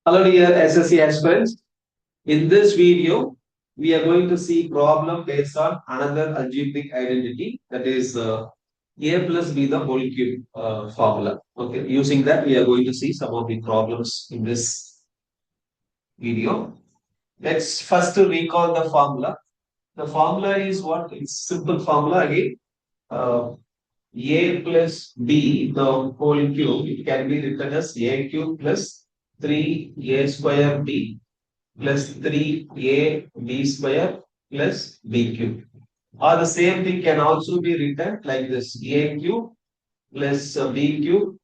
Hello dear SSC aspirants. In this video, we are going to see problem based on another algebraic identity, that is a plus b the whole cube formula. Okay, using that we are going to see some of the problems in this video. Let's first recall the formula. The formula is what? It's simple formula again. Uh, a plus b the whole cube, it can be written as a cube plus 3a square b plus 3ab square plus b cube. Or the same thing can also be written like this: a cube plus b cube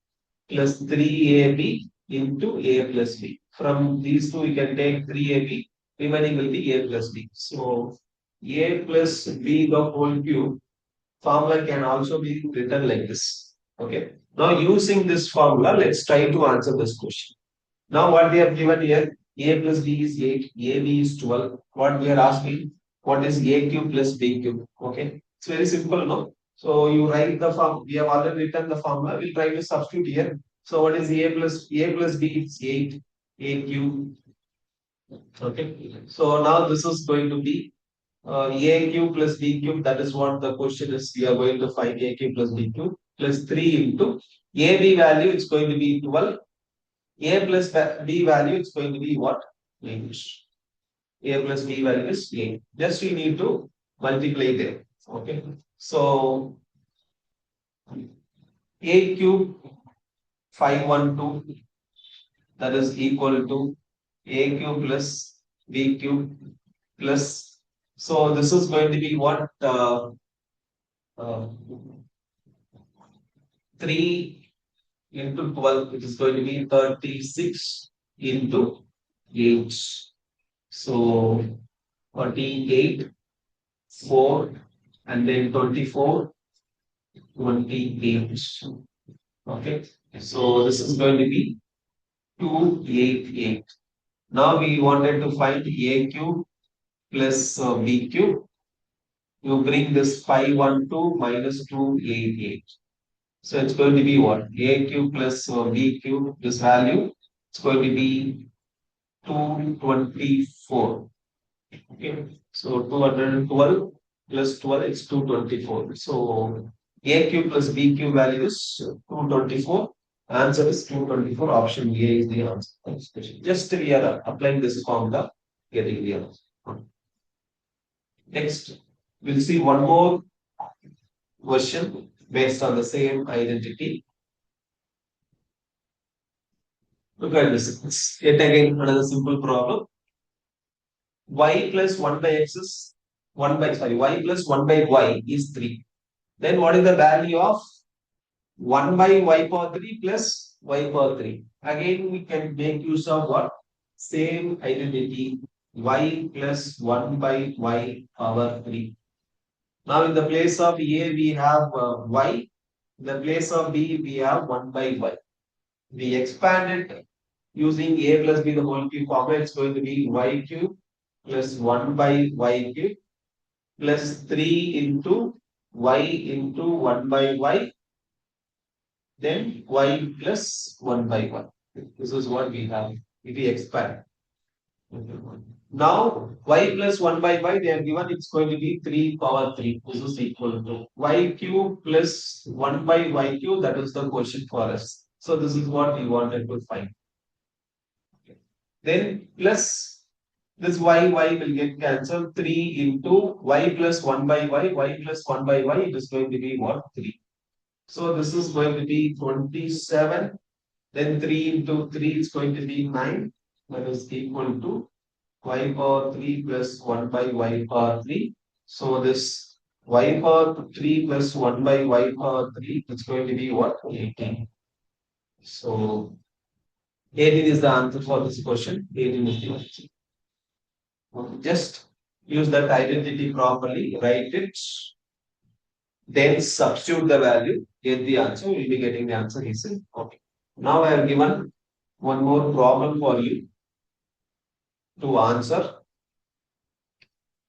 plus 3ab into a plus b. From these two, we can take 3ab, remaining will be a plus b. So, a plus b the whole cube formula can also be written like this. Okay. Now, using this formula, let's try to answer this question. Now what we have given here, a plus b is 8, ab is 12. What we are asking, what is a cube plus b cube? Okay, it's very simple, no? So you write the form, we have already written the formula, we'll try to substitute here. So what is a plus b is 8, a cube. Okay, so now this is going to be a cube plus b cube, that is what the question is. We are going to find a cube plus b cube plus 3 into ab value, it's going to be 12. A plus B value is going to be what? 8. A plus B value is 8. Just we need to multiply there. Okay. So A cube 512, that is equal to A cube plus B cube plus. So this is going to be what? Uh, 3 into 12, it is going to be 36 into 8. So 48, 4, and then 24, 28. Okay. So this is going to be 288. Now we wanted to find a cube plus b cube. You bring this 512 minus 288. So it's going to be what? A cube plus b cube, this value, it's going to be 224. Okay. So 212 plus 12 is 224. So a cube plus b cube value is 224. Answer is 224. Option A is the answer. Just we are applying this formula, getting the answer. Next, we'll see one more question based on the same identity. Look at this. Yet again, another simple problem. Y plus 1 by x is 1 by, sorry, y plus 1 by y is 3. Then what is the value of 1 by y power 3 plus y power 3? Again, we can make use of what? Same identity, y plus 1 by y power 3. Now, in the place of a, we have y. In the place of b, we have 1 by y. We expand it using a plus b the whole cube formula. It's going to be y cube plus 1 by y cube plus 3 into y into 1 by y, then y plus 1 by 1. This is what we have if we expand. Now, y plus 1 by y, they are given, it's going to be 3 power 3. This is equal to y cube plus 1 by y cube. That is the question for us. So, this is what we wanted to find. Then plus this y will get cancelled. 3 into y plus 1 by y plus 1 by y, it is going to be what? 3. So this is going to be 27. Then 3 into 3 is going to be 9. That is equal to y power 3 plus 1 by y power 3. So this y power 3 plus 1 by y power 3 is going to be what? 18. So 18 is the answer for this question. 18 is the answer. Just use that identity properly, write it, then substitute the value, get the answer. We'll be getting the answer easily. Okay. Now I have given one more problem for you to answer.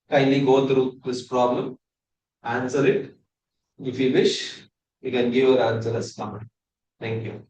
Kindly go through this problem, answer it. If you wish, you can give your answer as comment. Thank you.